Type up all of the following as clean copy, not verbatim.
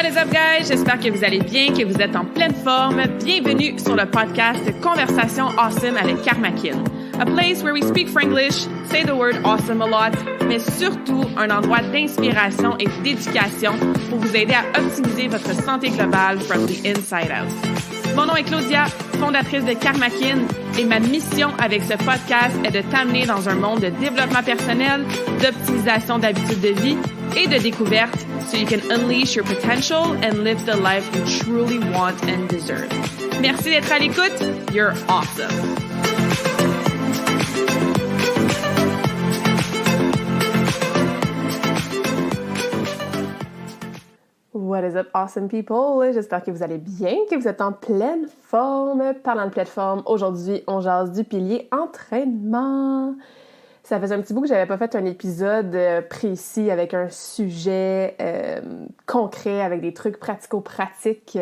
What is up, guys? J'espère que vous allez bien, que vous êtes en pleine forme. Bienvenue sur le podcast Conversation Awesome avec Karmakin. A place where we speak Franglish, say the word awesome a lot, mais surtout un endroit d'inspiration et d'éducation pour vous aider à optimiser votre santé globale from the inside out. Mon nom est Claudia, fondatrice de Karmakin, et ma mission avec ce podcast est de t'amener dans un monde de développement personnel, d'optimisation d'habitudes de vie et de découverte so you can unleash your potential and live the life you truly want and deserve. Merci d'être à l'écoute. You're awesome. What is up, awesome people? J'espère que vous allez bien, que vous êtes en pleine forme. Parlant de plateforme, aujourd'hui, on jase du pilier entraînement. Ça faisait un petit bout que j'avais pas fait un épisode précis avec un sujet concret, avec des trucs pratico-pratiques.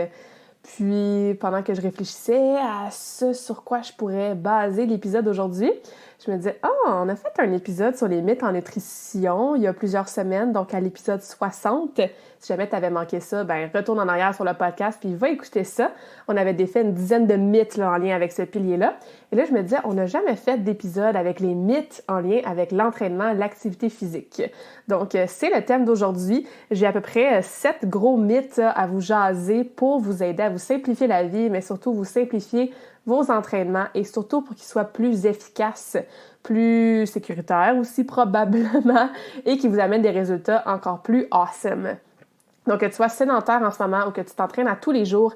Puis, pendant que je réfléchissais à ce sur quoi je pourrais baser l'épisode aujourd'hui, je me disais, on a fait un épisode sur les mythes en nutrition il y a plusieurs semaines, donc à l'épisode 60. Si jamais tu avais manqué ça, retourne en arrière sur le podcast puis va écouter ça. On avait défait une dizaine de mythes là, en lien avec ce pilier-là. Et là, je me disais, on n'a jamais fait d'épisode avec les mythes en lien avec l'entraînement, l'activité physique. Donc, c'est le thème d'aujourd'hui. J'ai à peu près 7 gros mythes à vous jaser pour vous aider à vous simplifier la vie, mais surtout vous simplifier vos entraînements et surtout pour qu'ils soient plus efficaces, plus sécuritaires aussi probablement et qui vous amènent des résultats encore plus awesome. Donc, que tu sois sédentaire en ce moment ou que tu t'entraînes à tous les jours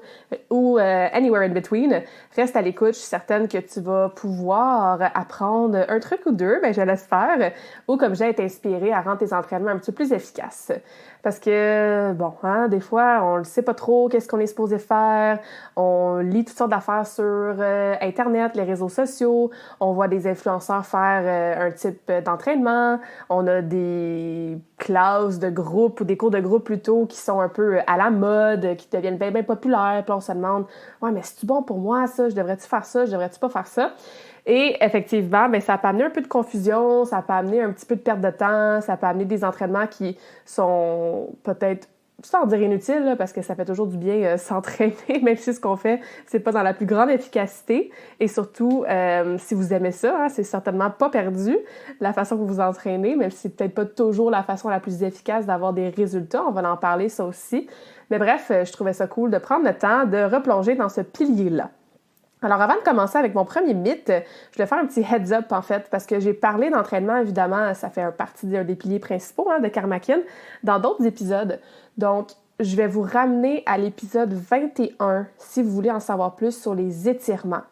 ou anywhere in between, reste à l'écoute. Je suis certaine que tu vas pouvoir apprendre un truc ou deux, je l'espère, ou comme j'ai été inspirée à rendre tes entraînements un petit peu plus efficaces. Parce que, des fois, on ne sait pas trop qu'est-ce qu'on est supposé faire. On lit toutes sortes d'affaires sur Internet, les réseaux sociaux. On voit des influenceurs faire un type d'entraînement. On a des classes de groupe ou des cours de groupe plutôt qui sont un peu à la mode, qui deviennent bien populaires. Puis on se demande, mais c'est-tu bon pour moi ça? Je devrais-tu faire ça? Je devrais-tu pas faire ça? Et effectivement, ça peut amener un peu de confusion, ça peut amener un petit peu de perte de temps, ça peut amener des entraînements qui sont peut-être, sans dire inutiles, là, parce que ça fait toujours du bien s'entraîner, même si ce qu'on fait, c'est pas dans la plus grande efficacité. Et surtout, si vous aimez ça, c'est certainement pas perdu, la façon que vous vous entraînez, même si c'est peut-être pas toujours la façon la plus efficace d'avoir des résultats. On va en parler, ça aussi. Mais bref, je trouvais ça cool de prendre le temps de replonger dans ce pilier-là. Alors, avant de commencer avec mon premier mythe, je vais faire un petit heads-up, en fait, parce que j'ai parlé d'entraînement, évidemment, ça fait partie d'un des piliers principaux de Karmakin, dans d'autres épisodes. Donc, je vais vous ramener à l'épisode 21 si vous voulez en savoir plus sur les étirements.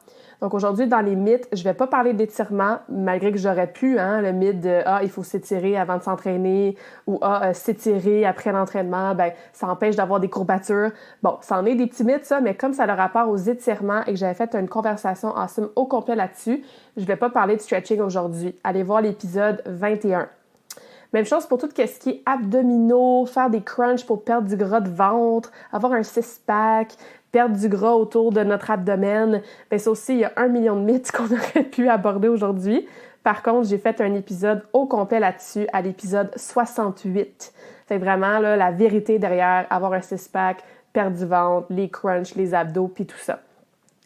Donc, aujourd'hui, dans les mythes, je vais pas parler d'étirement, malgré que j'aurais pu, le mythe de « il faut s'étirer avant de s'entraîner » ou « s'étirer après l'entraînement, ça empêche d'avoir des courbatures ». Bon, ça en est des petits mythes, ça, mais comme ça a le rapport aux étirements et que j'avais fait une conversation awesome au complet là-dessus, je vais pas parler de stretching aujourd'hui. Allez voir l'épisode 21. Même chose pour tout ce qui est abdominaux, faire des crunchs pour perdre du gras de ventre, avoir un six-pack, perdre du gras autour de notre abdomen. Ça aussi, il y a 1 million de mythes qu'on aurait pu aborder aujourd'hui. Par contre, j'ai fait un épisode au complet là-dessus, à l'épisode 68. C'est vraiment là, la vérité derrière avoir un six-pack, perdre du ventre, les crunchs, les abdos, puis tout ça.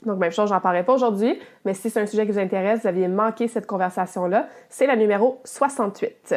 Donc, même chose, j'en parlerai pas aujourd'hui, mais si c'est un sujet qui vous intéresse, vous aviez manqué cette conversation-là, c'est la numéro 68.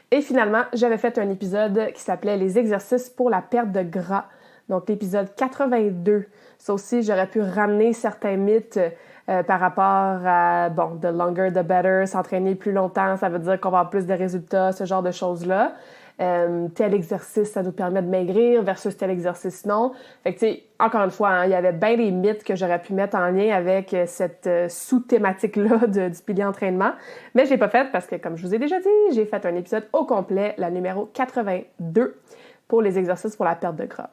Et finalement, j'avais fait un épisode qui s'appelait « Les exercices pour la perte de gras ». Donc, l'épisode 82. Ça aussi, j'aurais pu ramener certains mythes par rapport à, the longer the better, s'entraîner plus longtemps, ça veut dire qu'on va avoir plus de résultats, ce genre de choses-là. Tel exercice, ça nous permet de maigrir versus tel exercice, non. Fait que, tu sais, encore une fois, il y avait bien des mythes que j'aurais pu mettre en lien avec cette sous-thématique-là du pilier entraînement. Mais je l'ai pas fait parce que, comme je vous ai déjà dit, j'ai fait un épisode au complet, la numéro 82, pour les exercices pour la perte de gras.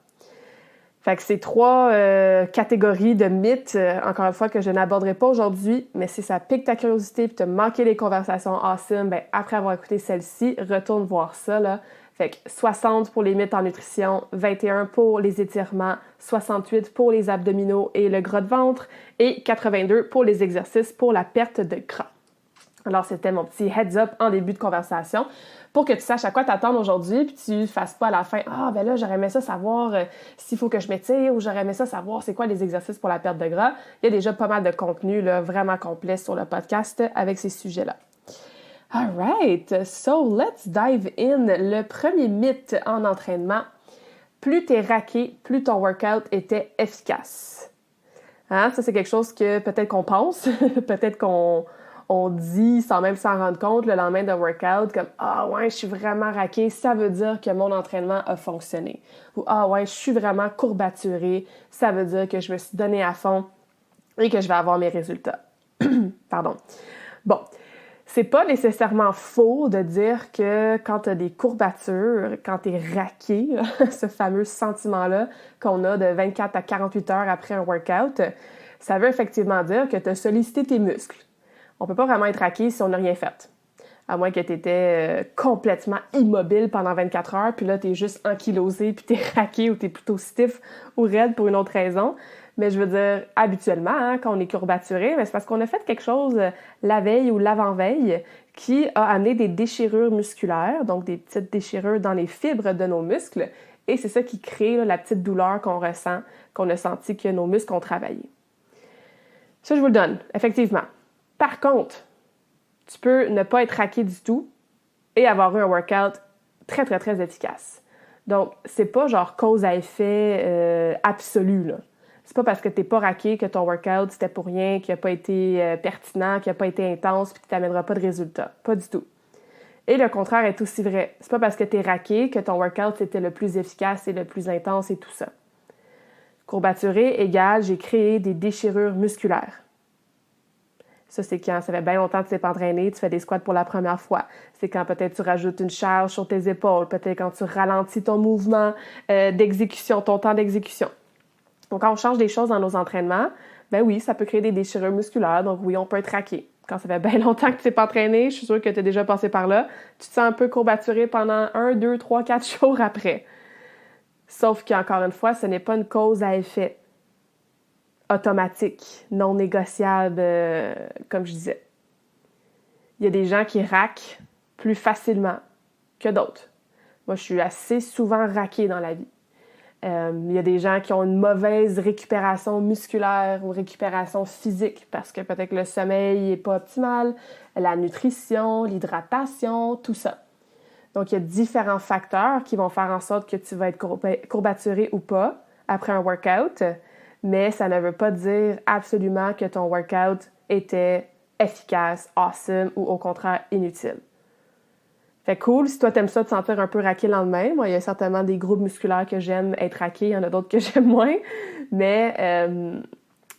Fait que c'est 3 catégories de mythes, encore une fois, que je n'aborderai pas aujourd'hui, mais si ça pique ta curiosité et te manquer les conversations awesome, après avoir écouté celle-ci, retourne voir ça, là. Fait que 60 pour les mythes en nutrition, 21 pour les étirements, 68 pour les abdominaux et le gras de ventre, et 82 pour les exercices pour la perte de gras. Alors, c'était mon petit heads-up en début de conversation pour que tu saches à quoi t'attendre aujourd'hui, puis tu fasses pas à la fin « Ah, ben là, j'aurais aimé ça savoir s'il faut que je m'étire ou j'aurais aimé ça savoir c'est quoi les exercices pour la perte de gras. » Il y a déjà pas mal de contenu là, vraiment complet sur le podcast avec ces sujets-là. All right, so let's dive in. Le premier mythe en entraînement, plus t'es raqué, plus ton workout était efficace. Hein? Ça, c'est quelque chose que peut-être qu'on pense, peut-être qu'on dit sans même s'en rendre compte le lendemain d'un workout, comme « Ah ouais, je suis vraiment raqué, ça veut dire que mon entraînement a fonctionné. » Ou « Ah ouais, je suis vraiment courbaturé, ça veut dire que je me suis donné à fond et que je vais avoir mes résultats. » Pardon. Bon, c'est pas nécessairement faux de dire que quand tu as des courbatures, quand tu es raqué, ce fameux sentiment-là qu'on a de 24 à 48 heures après un workout, ça veut effectivement dire que tu as sollicité tes muscles. On peut pas vraiment être raqué si on n'a rien fait. À moins que tu étais complètement immobile pendant 24 heures, puis là, tu es juste ankylosé, puis tu es raqué ou tu es plutôt stiff ou raide pour une autre raison. Mais je veux dire, habituellement, hein, quand on est courbaturé, c'est parce qu'on a fait quelque chose la veille ou l'avant-veille qui a amené des déchirures musculaires, donc des petites déchirures dans les fibres de nos muscles, et c'est ça qui crée là, la petite douleur qu'on ressent, qu'on a senti que nos muscles ont travaillé. Ça, je vous le donne, effectivement. Par contre, tu peux ne pas être raqué du tout et avoir eu un workout très, très, très efficace. Donc, c'est pas genre cause à effet absolu, là. C'est pas parce que t'es pas raqué que ton workout, c'était pour rien, qu'il n'a pas été pertinent, qu'il n'a pas été intense puis qu'il t'amènera pas de résultats. Pas du tout. Et le contraire est aussi vrai. C'est pas parce que t'es raqué que ton workout, c'était le plus efficace et le plus intense et tout ça. Courbaturé égale, j'ai créé des déchirures musculaires. Ça, c'est quand ça fait bien longtemps que tu t'es pas entraîné, tu fais des squats pour la première fois. C'est quand peut-être tu rajoutes une charge sur tes épaules, peut-être quand tu ralentis ton mouvement d'exécution, ton temps d'exécution. Donc, quand on change des choses dans nos entraînements, ben oui, ça peut créer des déchirures musculaires. Donc oui, on peut être raqué. Quand ça fait bien longtemps que tu t'es pas entraîné, je suis sûre que tu es déjà passé par là, tu te sens un peu courbaturé pendant 1, 2, 3, 4 jours après. Sauf qu'encore une fois, ce n'est pas une cause à effet automatique, non négociable, comme je disais. Il y a des gens qui raquent plus facilement que d'autres. Moi, je suis assez souvent raquée dans la vie. Il y a des gens qui ont une mauvaise récupération musculaire ou récupération physique parce que peut-être que le sommeil n'est pas optimal, la nutrition, l'hydratation, tout ça. Donc, il y a différents facteurs qui vont faire en sorte que tu vas être courbaturé ou pas après un workout, mais ça ne veut pas dire absolument que ton workout était efficace, awesome ou au contraire inutile. Fait cool, si toi t'aimes ça te sentir un peu raqué le lendemain, moi il y a certainement des groupes musculaires que j'aime être raqué, il y en a d'autres que j'aime moins, mais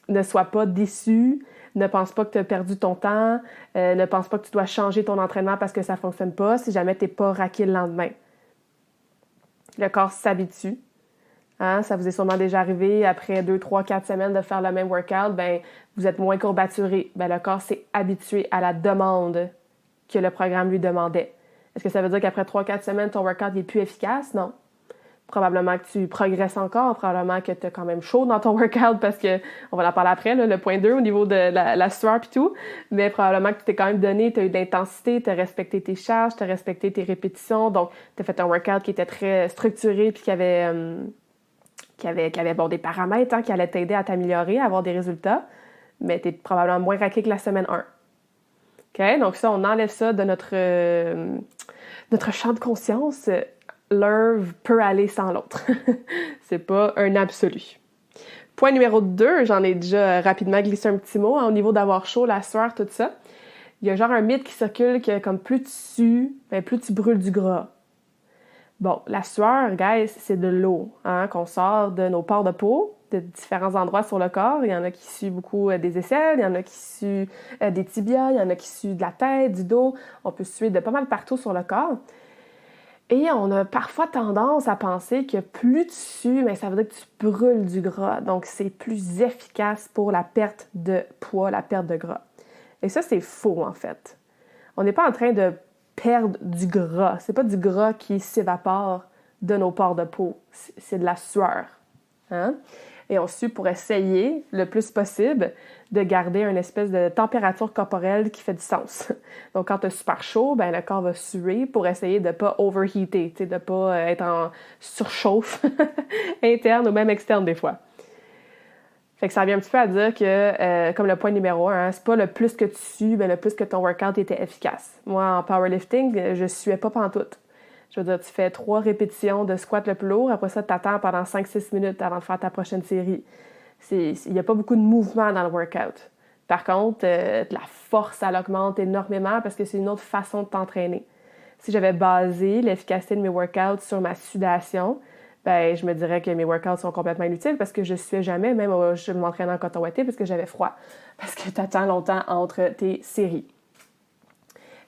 ne sois pas déçu, ne pense pas que tu as perdu ton temps, ne pense pas que tu dois changer ton entraînement parce que ça fonctionne pas si jamais t'es pas raqué le lendemain. Le corps s'habitue. Hein? Ça vous est sûrement déjà arrivé, après 2, 3, 4 semaines de faire le même workout, ben vous êtes moins courbaturé. Ben, le corps s'est habitué à la demande que le programme lui demandait. Est-ce que ça veut dire qu'après 3-4 semaines, ton workout n'est plus efficace? Non. Probablement que tu progresses encore, probablement que tu as quand même chaud dans ton workout parce que, on va en parler après, là, le point 2 au niveau de la sueur et tout, mais probablement que tu t'es quand même donné, tu as eu de l'intensité, tu as respecté tes charges, tu as respecté tes répétitions, donc tu as fait un workout qui était très structuré puis qui avait bon, des paramètres qui allaient t'aider à t'améliorer, à avoir des résultats, mais tu es probablement moins raqué que la semaine 1. OK? Donc ça, on enlève ça de notre champ de conscience. L'un peut aller sans l'autre. C'est pas un absolu. Point numéro 2, j'en ai déjà rapidement glissé un petit mot, au niveau d'avoir chaud, la sueur, tout ça. Il y a genre un mythe qui circule que comme plus tu sues, plus tu brûles du gras. Bon, la sueur, guys, c'est de l'eau qu'on sort de nos pores de peau, de différents endroits sur le corps. Il y en a qui suent beaucoup des aisselles, il y en a qui suent des tibias, il y en a qui suent de la tête, du dos. On peut suer de pas mal partout sur le corps. Et on a parfois tendance à penser que plus tu sues, ça veut dire que tu brûles du gras. Donc, c'est plus efficace pour la perte de poids, la perte de gras. Et ça, c'est faux, en fait. On n'est pas en train de perdre du gras. C'est pas du gras qui s'évapore de nos pores de peau. C'est de la sueur. Hein? et on sue pour essayer, le plus possible, de garder une espèce de température corporelle qui fait du sens. Donc, quand tu as super chaud, ben le corps va suer pour essayer de ne pas overheater, de ne pas être en surchauffe interne ou même externe des fois. Fait que ça vient un petit peu à dire que, comme le point numéro 1, c'est pas le plus que tu sues, mais le plus que ton workout était efficace. Moi, en powerlifting, je suais pas pantoute. Je veux dire, tu fais 3 répétitions de squat le plus lourd, après ça, tu attends pendant 5-6 minutes avant de faire ta prochaine série. Il n'y a pas beaucoup de mouvement dans le workout. Par contre, la force, elle augmente énormément parce que c'est une autre façon de t'entraîner. Si j'avais basé l'efficacité de mes workouts sur ma sudation, ben, je me dirais que mes workouts sont complètement inutiles parce que je ne suais jamais, même je m'entraînais en coton ouaté parce que j'avais froid. Parce que tu attends longtemps entre tes séries.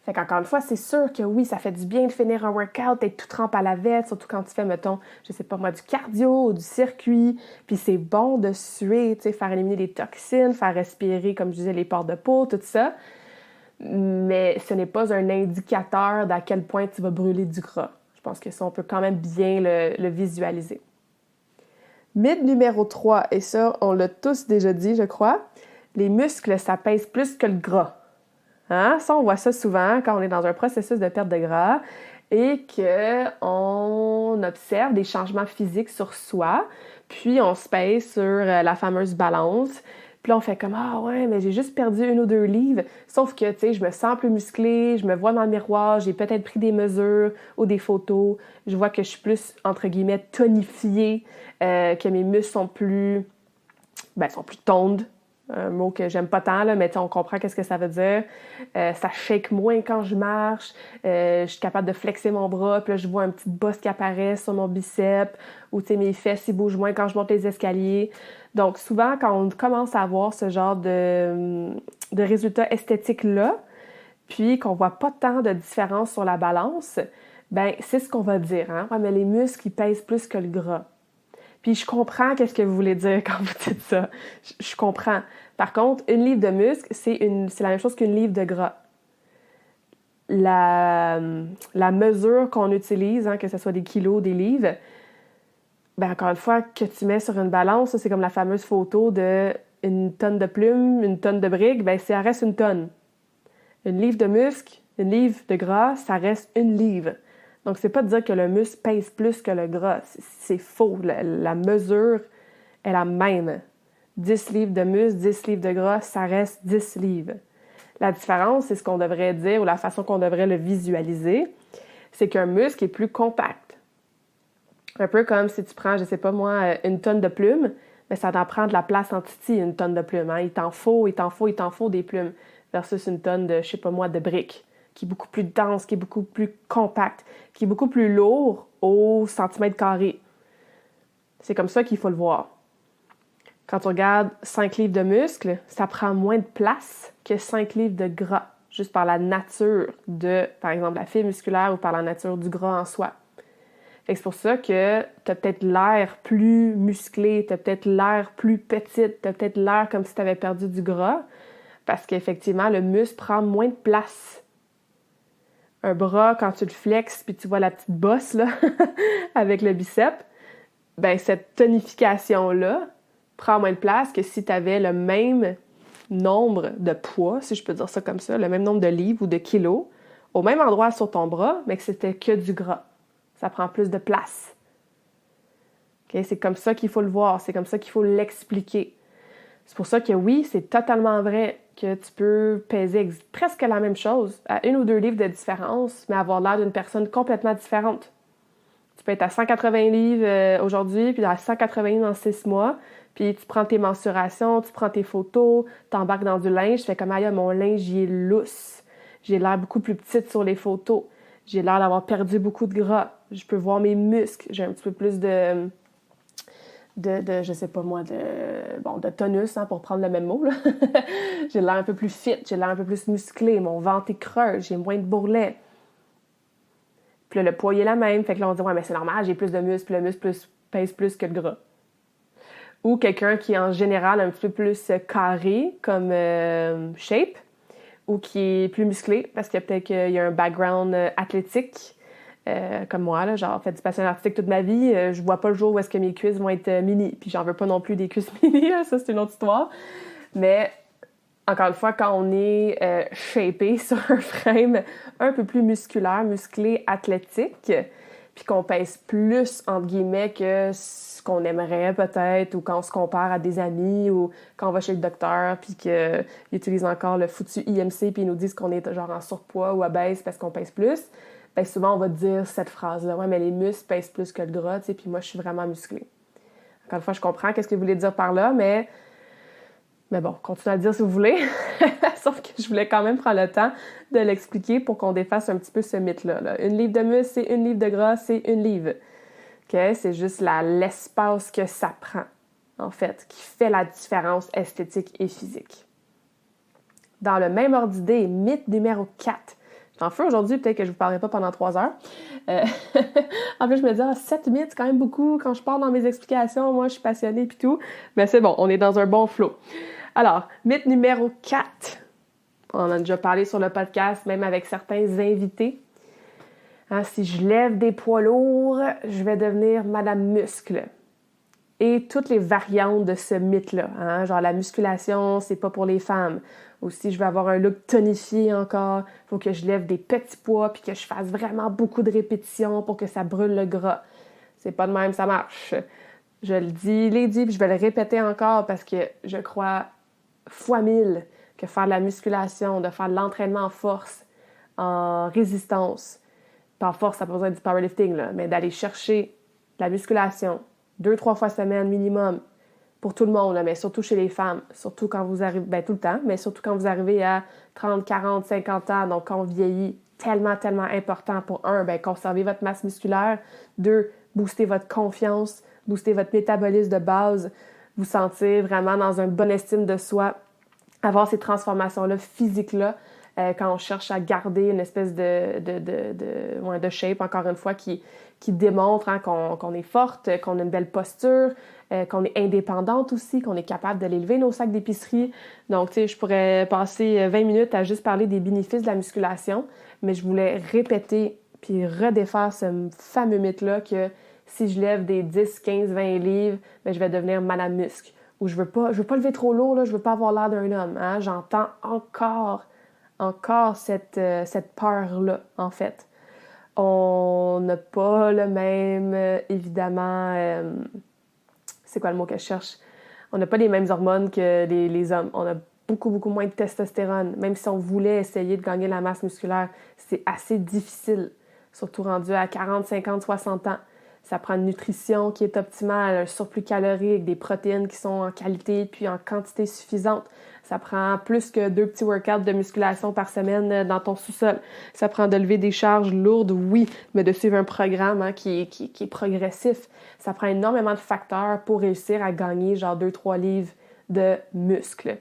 Fait qu'encore une fois, c'est sûr que oui, ça fait du bien de finir un workout, d'être tout trempe à la vête, surtout quand tu fais, mettons, je sais pas moi, du cardio ou du circuit. Puis c'est bon de suer, tu sais, faire éliminer les toxines, faire respirer, comme je disais, les pores de peau, tout ça. Mais ce n'est pas un indicateur d'à quel point tu vas brûler du gras. Je pense que ça, on peut quand même bien le visualiser. Mythe numéro 3, et ça, on l'a tous déjà dit, je crois, les muscles, ça pèse plus que le gras. Hein? Ça, on voit ça souvent quand on est dans un processus de perte de gras et qu'on observe des changements physiques sur soi, puis on se pèse sur la fameuse balance. Puis là, on fait comme « Ah ouais, mais j'ai juste perdu 1 ou 2 livres. » Sauf que, tu sais, je me sens plus musclée, je me vois dans le miroir, j'ai peut-être pris des mesures ou des photos. Je vois que je suis plus, entre guillemets, tonifiée, que mes muscles sont plus toned. Un mot que j'aime pas tant, là, mais on comprend qu'est-ce que ça veut dire. Ça shake moins quand je marche. Je suis capable de flexer mon bras, puis là, je vois un petit bosse qui apparaît sur mon biceps, ou mes fesses, ils bougent moins quand je monte les escaliers. Donc, souvent, quand on commence à avoir ce genre de résultats esthétiques-là, puis qu'on voit pas tant de différence sur la balance, ben c'est ce qu'on va dire. Hein? Ouais, mais les muscles, ils pèsent plus que le gras. Puis je comprends qu'est-ce que vous voulez dire quand vous dites ça. Je comprends. Par contre, 1 livre de muscle, c'est la même chose qu'1 livre de gras. La mesure qu'on utilise, hein, que ce soit des kilos, des livres, ben encore une fois, que tu mets sur une balance, ça, c'est comme la fameuse photo de 1 tonne de plumes, 1 tonne de briques, ben ça reste 1 tonne. 1 livre de muscle, 1 livre de gras, ça reste 1 livre. Donc, c'est pas de dire que le muscle pèse plus que le gras. C'est faux. La mesure est la même. 10 livres de muscle, 10 livres de gras, ça reste 10 livres. La différence, c'est ce qu'on devrait dire ou la façon qu'on devrait le visualiser, c'est qu'un muscle est plus compact. Un peu comme si tu prends, je sais pas moi, 1 tonne de plumes, mais ça t'en prend de la place en titi, 1 tonne de plumes. Hein? Il t'en faut des plumes versus 1 tonne de, je sais pas moi, de briques, qui est beaucoup plus dense, qui est beaucoup plus compact, qui est beaucoup plus lourd au centimètre carré. C'est comme ça qu'il faut le voir. Quand on regarde 5 livres de muscles, ça prend moins de place que 5 livres de gras, juste par la nature de, par exemple, la fibre musculaire ou par la nature du gras en soi. Fait que c'est pour ça que tu as peut-être l'air plus musclé, tu as peut-être l'air plus petite, tu as peut-être l'air comme si tu avais perdu du gras, parce qu'effectivement, le muscle prend moins de place. Un bras, quand tu le flexes, puis tu vois la petite bosse là, avec le biceps, ben cette tonification-là prend moins de place que si tu avais le même nombre de poids, si je peux dire ça comme ça, le même nombre de livres ou de kilos, au même endroit sur ton bras, mais que c'était que du gras. Ça prend plus de place. Okay? C'est comme ça qu'il faut le voir, c'est comme ça qu'il faut l'expliquer. C'est pour ça que oui, c'est totalement vrai que tu peux peser presque la même chose, à 1 ou 2 livres de différence, mais avoir l'air d'une personne complètement différente. Tu peux être à 180 livres aujourd'hui, puis à 180 livres dans 6 mois, puis tu prends tes mensurations, tu prends tes photos, t'embarques dans du linge, tu fais comme « Aïe, mon linge, il est lousse. J'ai l'air beaucoup plus petite sur les photos. J'ai l'air d'avoir perdu beaucoup de gras. Je peux voir mes muscles. J'ai un petit peu plus de je sais pas moi, de tonus, hein, pour prendre le même mot, là. J'ai l'air un peu plus fit, j'ai l'air un peu plus musclé, mon ventre est creux, j'ai moins de bourrelets. Puis là, le poids est la même, fait que là, on dit « Ouais, mais c'est normal, j'ai plus de muscles, le muscle pèse plus que le gras. » Ou quelqu'un qui est en général un petit peu plus carré, comme shape, ou qui est plus musclé, parce que peut-être qu'il y a un background athlétique, comme moi, là, genre fait du patin artistique toute ma vie, je vois pas le jour où est-ce que mes cuisses vont être mini. Puis j'en veux pas non plus des cuisses mini, là, ça c'est une autre histoire. Mais encore une fois, quand on est shapé sur un frame un peu plus musculaire, musclé, athlétique, puis qu'on pèse plus, entre guillemets, que ce qu'on aimerait peut-être, ou quand on se compare à des amis, ou quand on va chez le docteur, puis qu'ils utilisent encore le foutu IMC, puis ils nous disent qu'on est genre en surpoids ou obèse parce qu'on pèse plus, ben souvent on va dire cette phrase-là, « Ouais, mais les muscles pèsent plus que le gras, tu sais, puis moi je suis vraiment musclée. » Encore une fois, je comprends qu'est-ce que vous voulez dire par là, mais bon, continuez à le dire si vous voulez. Sauf que je voulais quand même prendre le temps de l'expliquer pour qu'on défasse un petit peu ce mythe-là. Là. Une livre de muscle, c'est une livre de gras, c'est une livre. Okay? C'est juste l'espace que ça prend, en fait, qui fait la différence esthétique et physique. Dans le même ordre d'idée, mythe numéro 4. J'en fais aujourd'hui, peut-être que je ne vous parlerai pas pendant 3 heures. En plus, je me dis, 7 mythes, c'est quand même beaucoup. Quand je pars dans mes explications, moi, je suis passionnée et tout. Mais c'est bon, on est dans un bon flow. Alors, mythe numéro 4. On en a déjà parlé sur le podcast, même avec certains invités. Hein, si je lève des poids lourds, je vais devenir Madame Muscle. Et toutes les variantes de ce mythe-là. Hein, genre la musculation, c'est pas pour les femmes. Ou si je veux avoir un look tonifié encore, il faut que je lève des petits poids puis que je fasse vraiment beaucoup de répétitions pour que ça brûle le gras. C'est pas de même, ça marche. Je le dis, puis je vais le répéter encore parce que je crois fois 1000 que faire de la musculation, de faire de l'entraînement en force, en résistance, pas en force, ça n'a pas besoin du powerlifting, là, mais d'aller chercher la musculation 2-3 fois semaine minimum pour tout le monde, là, mais surtout chez les femmes, surtout quand vous arrivez, tout le temps, mais surtout quand vous arrivez à 30, 40, 50 ans, donc quand on vieillit, tellement important pour conserver votre masse musculaire, 2, booster votre confiance, booster votre métabolisme de base, vous sentir vraiment dans une bonne estime de soi, avoir ces transformations-là, physiques-là, quand on cherche à garder une espèce de shape, encore une fois, qui démontre hein, qu'on est forte, qu'on a une belle posture, qu'on est indépendante aussi, qu'on est capable de l'élever nos sacs d'épicerie. Donc, tu sais, je pourrais passer 20 minutes à juste parler des bénéfices de la musculation, mais je voulais répéter puis redéfaire ce fameux mythe-là que si je lève des 10, 15, 20 livres, je vais devenir Madame Muscle. Ou je veux pas lever trop lourd, là, je veux pas avoir l'air d'un homme. Hein? J'entends encore cette peur-là, en fait. On n'a pas le même, évidemment, c'est quoi le mot que je cherche? On n'a pas les mêmes hormones que les hommes. On a beaucoup moins de testostérone. Même si on voulait essayer de gagner la masse musculaire, c'est assez difficile, surtout rendu à 40, 50, 60 ans. Ça prend une nutrition qui est optimale, un surplus calorique, des protéines qui sont en qualité puis en quantité suffisante. Ça prend plus que 2 petits workouts de musculation par semaine dans ton sous-sol. Ça prend de lever des charges lourdes, oui, mais de suivre un programme hein, qui est progressif. Ça prend énormément de facteurs pour réussir à gagner genre 2-3 livres de muscles.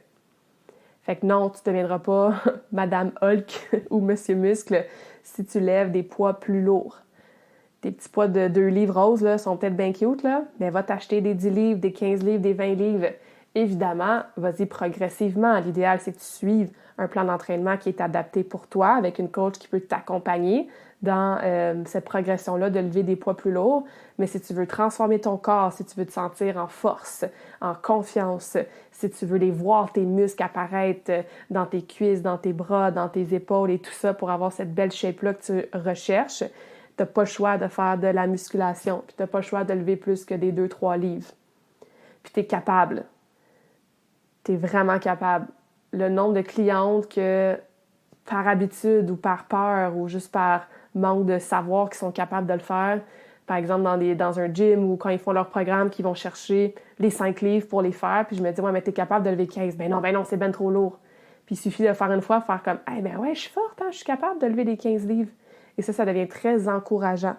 Fait que non, tu ne deviendras pas Madame Hulk ou Monsieur Muscle si tu lèves des poids plus lourds. Tes petits poids de 2 livres roses là, sont peut-être bien cute, là, mais va t'acheter des 10 livres, des 15 livres, des 20 livres. Évidemment, vas-y progressivement. L'idéal, c'est que tu suives un plan d'entraînement qui est adapté pour toi, avec une coach qui peut t'accompagner dans cette progression-là de lever des poids plus lourds. Mais si tu veux transformer ton corps, si tu veux te sentir en force, en confiance, si tu veux les voir, tes muscles apparaître dans tes cuisses, dans tes bras, dans tes épaules et tout ça pour avoir cette belle shape-là que tu recherches, tu n'as pas le choix de faire de la musculation, puis tu n'as pas le choix de lever plus que des 2-3 livres. Puis tu es capable. Tu es vraiment capable. Le nombre de clientes que, par habitude ou par peur ou juste par manque de savoir qui sont capables de le faire, par exemple dans un gym ou quand ils font leur programme, qu'ils vont chercher les 5 livres pour les faire, puis je me dis « Ouais, mais t'es capable de lever 15. » Ben non, c'est ben trop lourd. Puis il suffit de faire une fois, faire comme « Hey, ben ouais, je suis forte, hein, je suis capable de lever les 15 livres. » Et ça devient très encourageant.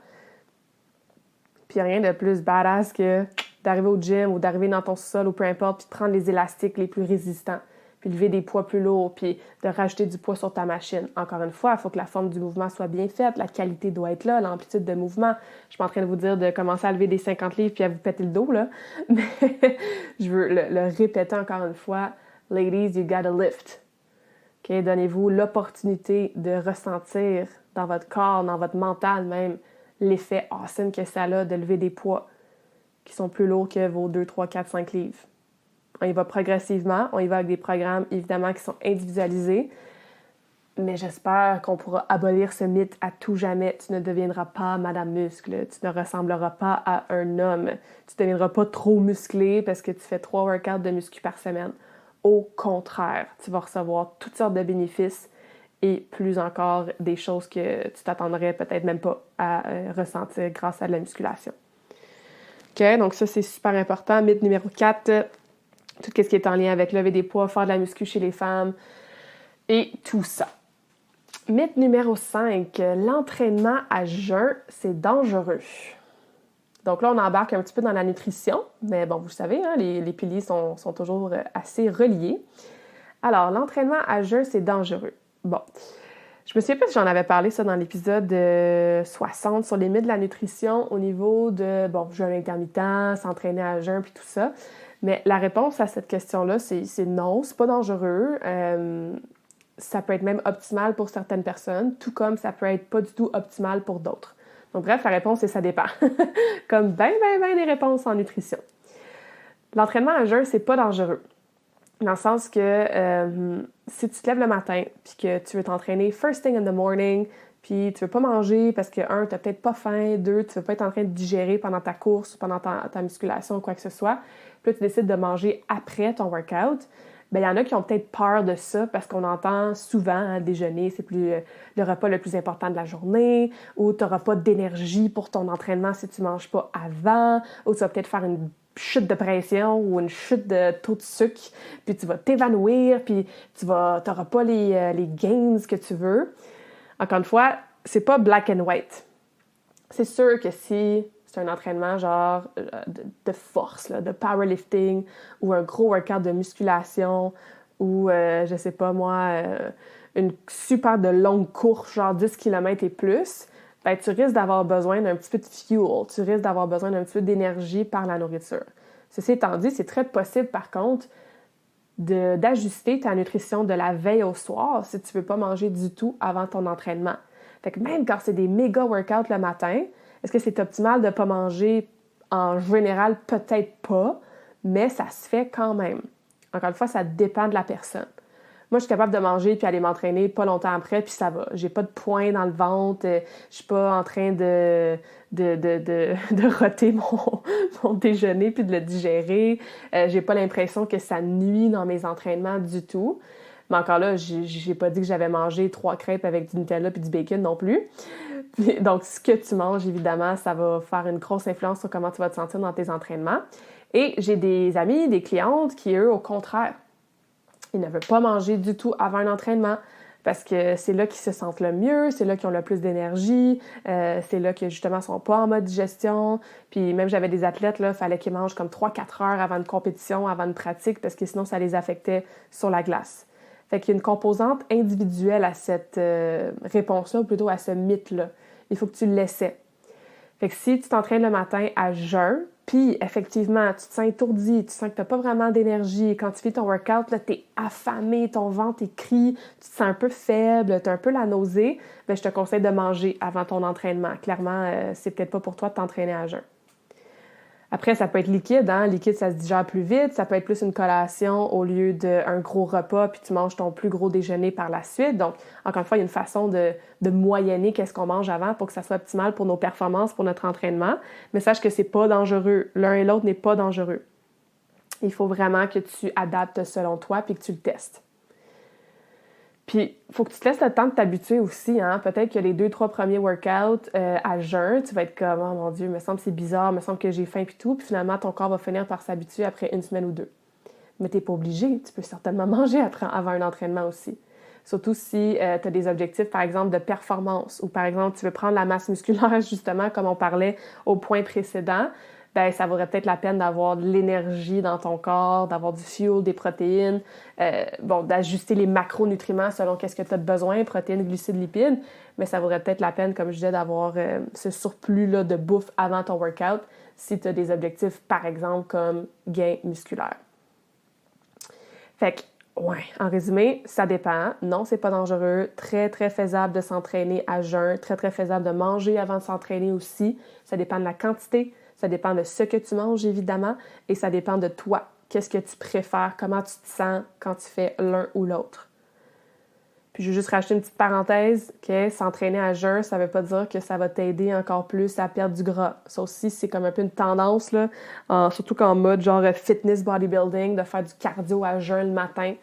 Puis rien de plus badass que d'arriver au gym ou d'arriver dans ton sol ou peu importe, puis de prendre les élastiques les plus résistants, puis lever des poids plus lourds, puis de rajouter du poids sur ta machine. Encore une fois, il faut que la forme du mouvement soit bien faite, la qualité doit être là, l'amplitude de mouvement. Je suis pas en train de vous dire de commencer à lever des 50 livres puis à vous péter le dos, là. Mais je veux le répéter encore une fois. Ladies, you gotta lift. Okay? Donnez-vous l'opportunité de ressentir dans votre corps, dans votre mental même, l'effet awesome que ça a de lever des poids qui sont plus lourds que vos 2, 3, 4, 5 livres. On y va progressivement, on y va avec des programmes évidemment qui sont individualisés, mais j'espère qu'on pourra abolir ce mythe à tout jamais. Tu ne deviendras pas Madame Muscle, tu ne ressembleras pas à un homme, tu ne deviendras pas trop musclé parce que tu fais 3 workouts de muscu par semaine. Au contraire, tu vas recevoir toutes sortes de bénéfices et plus encore des choses que tu t'attendrais peut-être même pas à ressentir grâce à de la musculation. OK, donc ça c'est super important. Mythe numéro 4, tout ce qui est en lien avec lever des poids, faire de la muscu chez les femmes et tout ça. Mythe numéro 5, l'entraînement à jeun, c'est dangereux. Donc là, on embarque un petit peu dans la nutrition, mais bon, vous savez, hein, les piliers sont toujours assez reliés. Alors, l'entraînement à jeun, c'est dangereux. Bon, je me souviens pas si j'en avais parlé ça dans l'épisode 60 sur les mythes de la nutrition au niveau de, jeûne intermittent, s'entraîner à jeun, puis tout ça. Mais la réponse à cette question-là, c'est non, c'est pas dangereux. Ça peut être même optimal pour certaines personnes, tout comme ça peut être pas du tout optimal pour d'autres. Donc bref, la réponse, c'est ça dépend. Comme ben des réponses en nutrition. L'entraînement à jeun, c'est pas dangereux. Dans le sens que si tu te lèves le matin puis que tu veux t'entraîner first thing in the morning, puis tu veux pas manger parce que, 1, t'as peut-être pas faim, 2, tu veux pas être en train de digérer pendant ta course ou pendant ta musculation ou quoi que ce soit, puis là, tu décides de manger après ton workout, bien, il y en a qui ont peut-être peur de ça parce qu'on entend souvent, hein, déjeuner, c'est plus le repas le plus important de la journée, ou tu n'auras pas d'énergie pour ton entraînement si tu ne manges pas avant, ou tu vas peut-être faire une chute de pression ou une chute de taux de sucre, puis tu vas t'évanouir, puis tu n'auras pas les gains que tu veux. Encore une fois, c'est pas black and white. C'est sûr que si c'est un entraînement genre de force, là, de powerlifting, ou un gros workout de musculation, ou, je sais pas moi, une super de longue course, genre 10 km et plus, ben, tu risques d'avoir besoin d'un petit peu de fuel, tu risques d'avoir besoin d'un petit peu d'énergie par la nourriture. Ceci étant dit, c'est très possible, par contre, d'ajuster ta nutrition de la veille au soir si tu veux pas manger du tout avant ton entraînement. Fait que même quand c'est des méga workouts le matin, est-ce que c'est optimal de ne pas manger? En général, peut-être pas, mais ça se fait quand même. Encore une fois, ça dépend de la personne. Moi, je suis capable de manger puis aller m'entraîner pas longtemps après, puis ça va. J'ai pas de poing dans le ventre, je suis pas en train de roter mon déjeuner puis de le digérer. J'ai pas l'impression que ça nuit dans mes entraînements du tout. Mais encore là, j'ai pas dit que j'avais mangé 3 crêpes avec du Nutella puis du bacon non plus. Puis, donc, ce que tu manges, évidemment, ça va faire une grosse influence sur comment tu vas te sentir dans tes entraînements. Et j'ai des amis, des clientes qui, eux, au contraire, ils ne veulent pas manger du tout avant un entraînement parce que c'est là qu'ils se sentent le mieux, c'est là qu'ils ont le plus d'énergie, c'est là que justement ils sont pas en mode digestion. Puis même j'avais des athlètes, là, il fallait qu'ils mangent comme 3-4 heures avant une compétition, avant une pratique, parce que sinon ça les affectait sur la glace. Fait qu'il y a une composante individuelle à cette réponse-là, ou plutôt à ce mythe-là. Il faut que tu l'essaies. Fait que si tu t'entraînes le matin à jeun, puis effectivement, tu te sens étourdi, tu sens que tu n'as pas vraiment d'énergie, quand tu fais ton workout, tu es affamé, ton ventre est crie, tu te sens un peu faible, tu as un peu la nausée, bien, je te conseille de manger avant ton entraînement. Clairement, c'est peut-être pas pour toi de t'entraîner à jeun. Après, ça peut être liquide, hein? Liquide, ça se digère plus vite. Ça peut être plus une collation au lieu d'un gros repas, puis tu manges ton plus gros déjeuner par la suite. Donc, encore une fois, il y a une façon de moyenner qu'est-ce qu'on mange avant pour que ça soit optimal pour nos performances, pour notre entraînement. Mais sache que c'est pas dangereux. L'un et l'autre n'est pas dangereux. Il faut vraiment que tu adaptes selon toi puis que tu le testes. Puis, il faut que tu te laisses le temps de t'habituer aussi, hein. Peut-être que les 2-3 premiers workouts à jeun, tu vas être comme « Oh mon Dieu, il me semble que c'est bizarre, il me semble que j'ai faim et tout. » Puis finalement, ton corps va finir par s'habituer après 1 semaine ou 2. Mais tu n'es pas obligé. Tu peux certainement manger avant un entraînement aussi. Surtout si tu as des objectifs, par exemple, de performance ou, par exemple, tu veux prendre la masse musculaire, justement, comme on parlait au point précédent. Bien, ça vaudrait peut-être la peine d'avoir de l'énergie dans ton corps, d'avoir du fuel, des protéines, d'ajuster les macronutriments selon qu'est-ce que tu as besoin, protéines, glucides, lipides, mais ça vaudrait peut-être la peine, comme je disais, d'avoir ce surplus-là de bouffe avant ton workout si tu as des objectifs, par exemple, comme gain musculaire. Fait Ouais, en résumé, ça dépend. Non, c'est pas dangereux. Très, très faisable de s'entraîner à jeun. Très, très faisable de manger avant de s'entraîner aussi. Ça dépend de la quantité. Ça dépend de ce que tu manges, évidemment. Et ça dépend de toi. Qu'est-ce que tu préfères? Comment tu te sens quand tu fais l'un ou l'autre? Puis je vais juste rajouter une petite parenthèse que s'entraîner à jeun, ça veut pas dire que ça va t'aider encore plus à perdre du gras. Ça aussi, c'est comme un peu une tendance, là, surtout qu'en mode genre fitness bodybuilding, de faire du cardio à jeun le matin.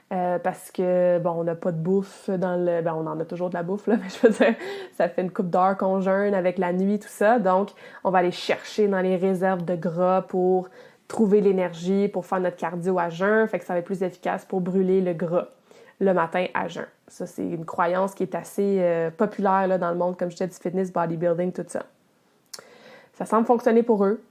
Parce que, bon, on n'a pas de bouffe dans le... Ben, on en a toujours de la bouffe, là, mais je veux dire, ça fait une couple d'heures qu'on jeûne avec la nuit, tout ça. Donc, on va aller chercher dans les réserves de gras pour trouver l'énergie, pour faire notre cardio à jeun. Fait que ça va être plus efficace pour brûler le gras le matin à jeun. Ça, c'est une croyance qui est assez populaire là, dans le monde, comme je disais, du fitness, bodybuilding, tout ça. Ça semble fonctionner pour eux.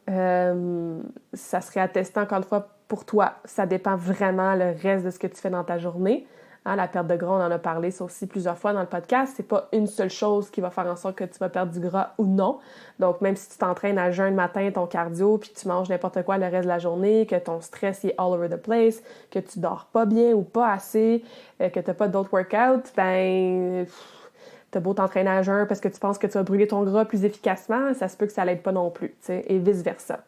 Ça serait à tester encore une fois pour toi. Ça dépend vraiment le reste de ce que tu fais dans ta journée. Hein, la perte de gras, on en a parlé ça aussi plusieurs fois dans le podcast. C'est pas une seule chose qui va faire en sorte que tu vas perdre du gras ou non. Donc, même si tu t'entraînes à jeun le matin, ton cardio, puis tu manges n'importe quoi le reste de la journée, que ton stress est all over the place, que tu dors pas bien ou pas assez, que t'as pas d'autres workouts, ben... T'as beau t'entraîner à jeun parce que tu penses que tu vas brûler ton gras plus efficacement, ça se peut que ça l'aide pas non plus, t'sais, et vice-versa.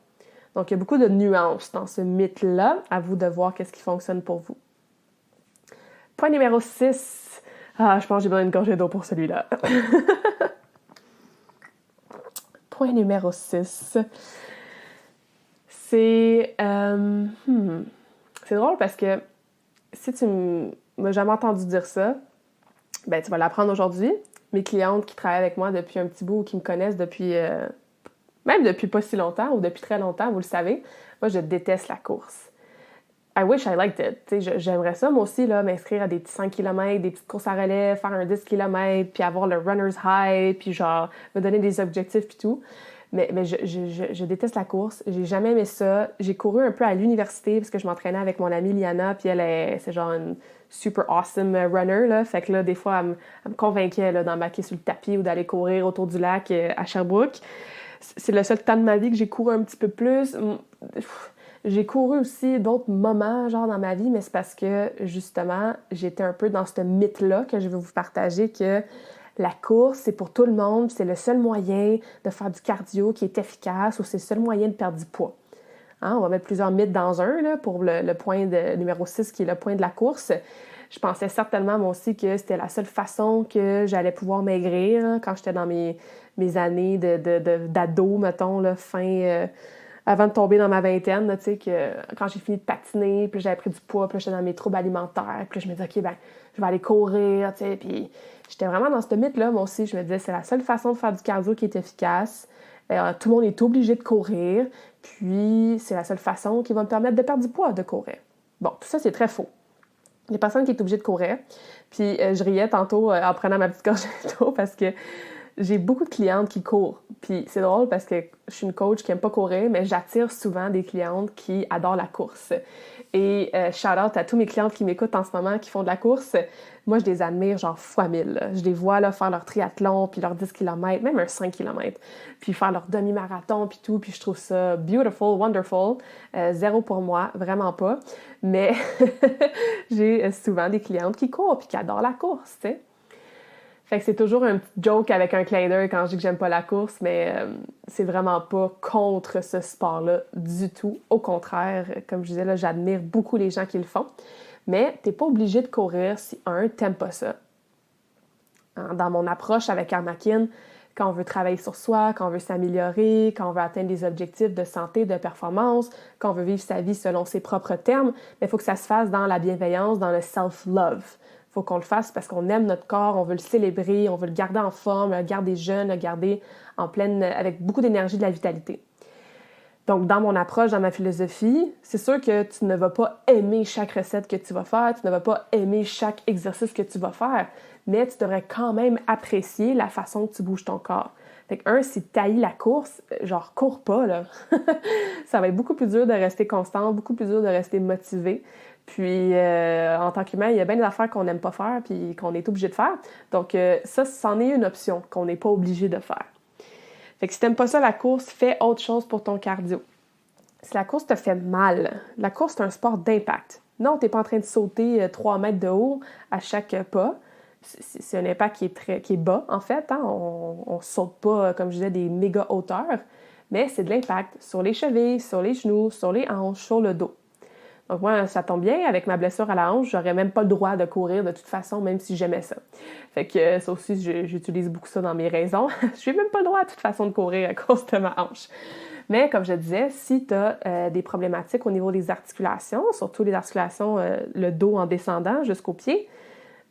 Donc, il y a beaucoup de nuances dans ce mythe-là. À vous de voir qu'est-ce qui fonctionne pour vous. Point numéro 6. Ah, je pense que j'ai besoin d'une gorgée d'eau pour celui-là. Point numéro 6. C'est... C'est drôle parce que si tu m'as jamais entendu dire ça, ben tu vas l'apprendre aujourd'hui. Mes clientes qui travaillent avec moi depuis un petit bout ou qui me connaissent depuis... même depuis pas si longtemps ou depuis très longtemps, vous le savez, moi, je déteste la course. I wish I liked it. T'sais, j'aimerais ça, moi aussi, là, m'inscrire à des petits 5 km, des petites courses à relais, faire un 10 km, puis avoir le runner's high, puis genre, me donner des objectifs, puis tout. Mais je déteste la course. J'ai jamais aimé ça. J'ai couru un peu à l'université parce que je m'entraînais avec mon amie Liana, puis c'est genre une super awesome runner, là. Fait que là, des fois, elle me convainquait là, d'embarquer sur le tapis ou d'aller courir autour du lac à Sherbrooke. C'est le seul temps de ma vie que j'ai couru un petit peu plus. J'ai couru aussi d'autres moments, genre, dans ma vie, mais c'est parce que, justement, j'étais un peu dans ce mythe-là que je vais vous partager, que la course, c'est pour tout le monde, c'est le seul moyen de faire du cardio qui est efficace ou c'est le seul moyen de perdre du poids. Hein, on va mettre plusieurs mythes dans un, là, pour le point numéro 6, qui est le point de la course. Je pensais certainement, moi aussi, que c'était la seule façon que j'allais pouvoir maigrir, hein, quand j'étais dans mes années d'ado, mettons, là, avant de tomber dans ma vingtaine, tu sais, que quand j'ai fini de patiner, puis j'avais pris du poids, puis j'étais dans mes troubles alimentaires, puis je me disais, OK, ben, je vais aller courir, tu sais, puis j'étais vraiment dans ce mythe-là, moi aussi. Je me disais, c'est la seule façon de faire du cardio qui est efficace. Tout le monde est obligé de courir, puis c'est la seule façon qui va me permettre de perdre du poids, de courir. Bon, tout ça, c'est très faux. Il y a personne qui est obligé de courir. Puis je riais tantôt en prenant ma petite gorgée d'eau parce que j'ai beaucoup de clientes qui courent. Puis c'est drôle parce que je suis une coach qui aime pas courir, mais j'attire souvent des clientes qui adorent la course. Et shout-out à tous mes clientes qui m'écoutent en ce moment, qui font de la course. Moi, je les admire genre fois 1000. Là. Je les vois là, faire leur triathlon, puis leur 10 km, même un 5 km, puis faire leur demi-marathon, puis tout. Puis je trouve ça beautiful, wonderful. Zéro pour moi, vraiment pas. Mais j'ai souvent des clientes qui courent, puis qui adorent la course, tu sais. Fait que c'est toujours un petit joke avec un clin d'œil quand je dis que j'aime pas la course, mais c'est vraiment pas contre ce sport-là du tout. Au contraire, comme je disais, là, j'admire beaucoup les gens qui le font. Mais t'es pas obligé de courir si, t'aimes pas ça. Dans mon approche avec Armakin, quand on veut travailler sur soi, quand on veut s'améliorer, quand on veut atteindre des objectifs de santé, de performance, quand on veut vivre sa vie selon ses propres termes, il faut que ça se fasse dans la bienveillance, dans le self-love. Faut qu'on le fasse parce qu'on aime notre corps, on veut le célébrer, on veut le garder en forme, le garder jeune, le garder en pleine, avec beaucoup d'énergie, de la vitalité. Donc, dans mon approche, dans ma philosophie, c'est sûr que tu ne vas pas aimer chaque recette que tu vas faire, tu ne vas pas aimer chaque exercice que tu vas faire, mais tu devrais quand même apprécier la façon que tu bouges ton corps. Fait que, si tu haïs la course, genre, cours pas, là. Ça va être beaucoup plus dur de rester constant, beaucoup plus dur de rester motivé. Puis, en tant qu'humain, il y a bien des affaires qu'on n'aime pas faire puis qu'on est obligé de faire. Donc, ça, c'en est une option qu'on n'est pas obligé de faire. Fait que si t'aimes pas ça, la course, fais autre chose pour ton cardio. Si la course te fait mal, la course, c'est un sport d'impact. Non, t'es pas en train de sauter 3 mètres de haut à chaque pas. C'est un impact qui est bas, en fait. Hein? On saute pas, comme je disais, des méga hauteurs, mais c'est de l'impact sur les chevilles, sur les genoux, sur les hanches, sur le dos. Donc moi, ça tombe bien, avec ma blessure à la hanche, j'aurais même pas le droit de courir de toute façon, même si j'aimais ça. Fait que ça aussi, j'utilise beaucoup ça dans mes raisons. J'ai même pas le droit de toute façon de courir à cause de ma hanche. Mais comme je disais, si tu as des problématiques au niveau des articulations, surtout les articulations, le dos en descendant jusqu'aux pieds,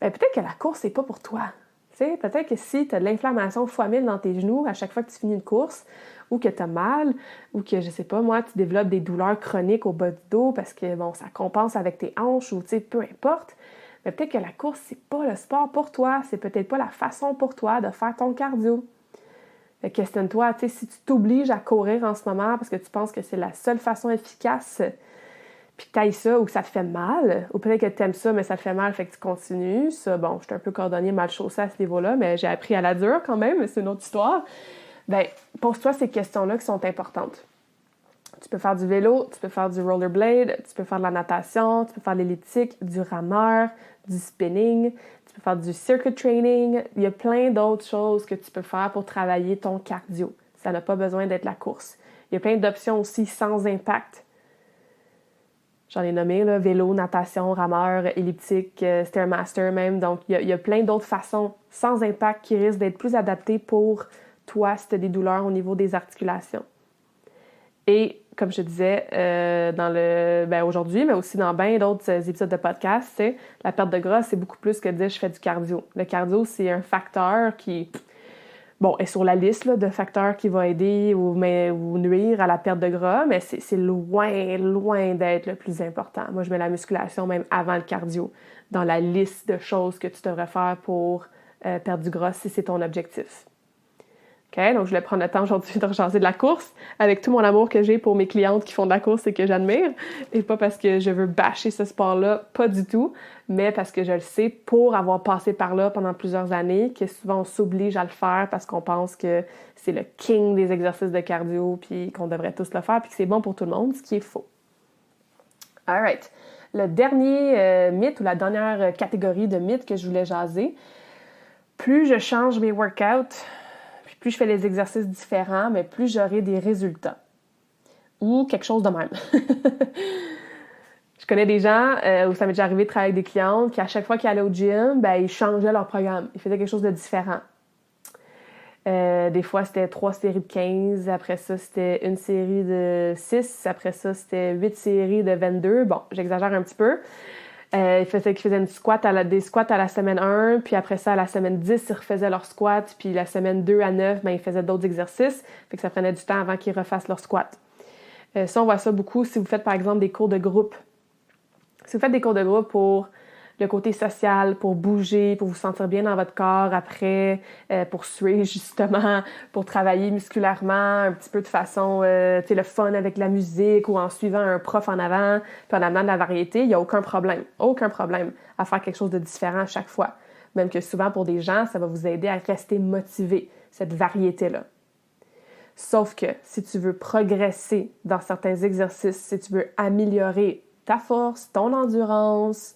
ben peut-être que la course, c'est pas pour toi. T'sais, peut-être que si tu as de l'inflammation fois 1000 dans tes genoux à chaque fois que tu finis une course, ou que tu as mal, ou que, je sais pas moi, tu développes des douleurs chroniques au bas du dos parce que, bon, ça compense avec tes hanches, ou tu sais, peu importe, mais peut-être que la course, c'est pas le sport pour toi, c'est peut-être pas la façon pour toi de faire ton cardio. Fait que questionne-toi, tu sais, si tu t'obliges à courir en ce moment parce que tu penses que c'est la seule façon efficace, puis que t'ailles ça ou que ça te fait mal, ou peut-être que t'aimes ça, mais ça te fait mal, fait que tu continues. Ça, bon, je suis un peu cordonnier mal chaussé à ce niveau-là, mais j'ai appris à la dure quand même, mais c'est une autre histoire. Ben, pose-toi ces questions-là qui sont importantes. Tu peux faire du vélo, tu peux faire du rollerblade, tu peux faire de la natation, tu peux faire de l'elliptique, du rameur, du spinning, tu peux faire du circuit training. Il y a plein d'autres choses que tu peux faire pour travailler ton cardio. Ça n'a pas besoin d'être la course. Il y a plein d'options aussi sans impact. J'en ai nommé, là, vélo, natation, rameur, elliptique, Stairmaster même. Donc, il y a plein d'autres façons sans impact qui risquent d'être plus adaptées pour toi si tu as des douleurs au niveau des articulations. Et comme je disais aujourd'hui, mais aussi dans bien d'autres épisodes de podcast, c'est la perte de gras, c'est beaucoup plus que de dire je fais du cardio. Le cardio, c'est un facteur qui est sur la liste là, de facteurs qui va aider ou nuire à la perte de gras, mais c'est loin, loin d'être le plus important. Moi, je mets la musculation même avant le cardio dans la liste de choses que tu devrais faire pour perdre du gras si c'est ton objectif. Okay? Donc, je voulais prendre le temps aujourd'hui de rejaser de la course avec tout mon amour que j'ai pour mes clientes qui font de la course et que j'admire. Et pas parce que je veux bâcher ce sport-là, pas du tout, mais parce que je le sais pour avoir passé par là pendant plusieurs années, que souvent on s'oblige à le faire parce qu'on pense que c'est le king des exercices de cardio puis qu'on devrait tous le faire puis que c'est bon pour tout le monde, ce qui est faux. All right. Le dernier mythe ou la dernière catégorie de mythes que je voulais jaser, plus je change mes workouts, plus je fais les exercices différents, mais plus j'aurai des résultats. Ou quelque chose de même. Je connais des gens où ça m'est déjà arrivé de travailler avec des clientes qui, à chaque fois qu'ils allaient au gym, ils changeaient leur programme. Ils faisaient quelque chose de différent. Des fois, c'était 3 séries de 15. Après ça, c'était une série de 6. Après ça, c'était 8 séries de 22. Bon, j'exagère un petit peu. Ils faisaient des squats à la semaine 1, puis après ça, à la semaine 10, ils refaisaient leurs squats, puis la semaine 2 à 9, ils faisaient d'autres exercices, fait que ça prenait du temps avant qu'ils refassent leurs squats. Ça, on voit ça beaucoup si vous faites, par exemple, des cours de groupe. Si vous faites des cours de groupe pour le côté social, pour bouger, pour vous sentir bien dans votre corps après, pour suer justement, pour travailler musculairement un petit peu de façon, le fun avec la musique ou en suivant un prof en avant, puis en amenant de la variété, il n'y a aucun problème à faire quelque chose de différent à chaque fois. Même que souvent pour des gens, ça va vous aider à rester motivé, cette variété-là. Sauf que si tu veux progresser dans certains exercices, si tu veux améliorer ta force, ton endurance,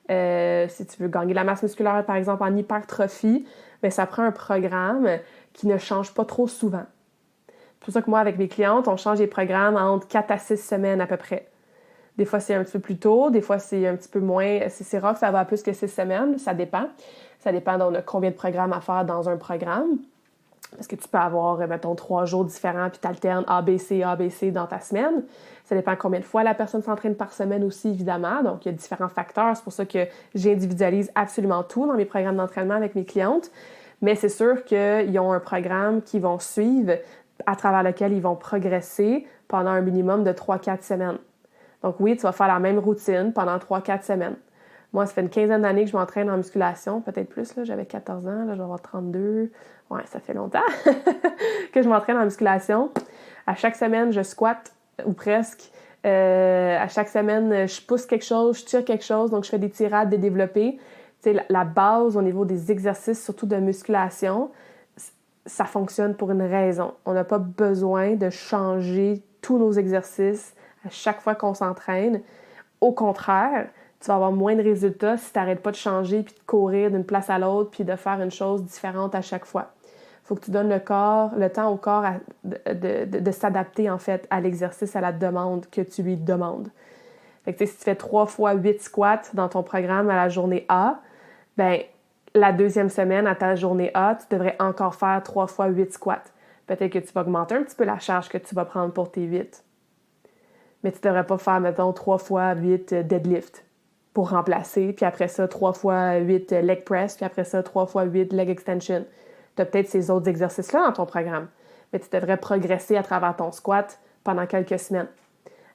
si tu veux gagner de la masse musculaire, par exemple, en hypertrophie, ça prend un programme qui ne change pas trop souvent. C'est pour ça que moi, avec mes clientes, on change les programmes entre 4 à 6 semaines à peu près. Des fois, c'est un petit peu plus tôt, des fois, c'est un petit peu moins. C'est rare que ça va plus que 6 semaines, ça dépend. Ça dépend de combien de programmes à faire dans un programme. Parce que tu peux avoir, mettons, 3 jours différents, puis tu alternes ABC dans ta semaine. Ça dépend combien de fois la personne s'entraîne par semaine aussi, évidemment. Donc, il y a différents facteurs. C'est pour ça que j'individualise absolument tout dans mes programmes d'entraînement avec mes clientes. Mais c'est sûr qu'ils ont un programme qu'ils vont suivre à travers lequel ils vont progresser pendant un minimum de 3-4 semaines. Donc oui, tu vas faire la même routine pendant 3-4 semaines. Moi, ça fait une quinzaine d'années que je m'entraîne en musculation, peut-être plus, là, j'avais 14 ans, là, je vais avoir 32. Ouais, ça fait longtemps que je m'entraîne en musculation. À chaque semaine, je squatte, ou presque. À chaque semaine, je pousse quelque chose, je tire quelque chose, donc je fais des tirades, des développés. Tu sais, la base au niveau des exercices, surtout de musculation, ça fonctionne pour une raison. On n'a pas besoin de changer tous nos exercices à chaque fois qu'on s'entraîne. Au contraire, tu vas avoir moins de résultats si tu n'arrêtes pas de changer puis de courir d'une place à l'autre puis de faire une chose différente à chaque fois. Il faut que tu donnes le temps au corps de s'adapter, en fait, à l'exercice, à la demande que tu lui demandes. Fait que, si tu fais 3 fois 8 squats dans ton programme à la journée A, ben la deuxième semaine, à ta journée A, tu devrais encore faire 3 fois 8 squats. Peut-être que tu vas augmenter un petit peu la charge que tu vas prendre pour tes 8. Mais tu ne devrais pas faire, mettons, 3 fois 8 deadlift pour remplacer, puis après ça, 3 fois 8 leg press, puis après ça, 3 fois 8 leg extension. Tu as peut-être ces autres exercices-là dans ton programme, mais tu devrais progresser à travers ton squat pendant quelques semaines.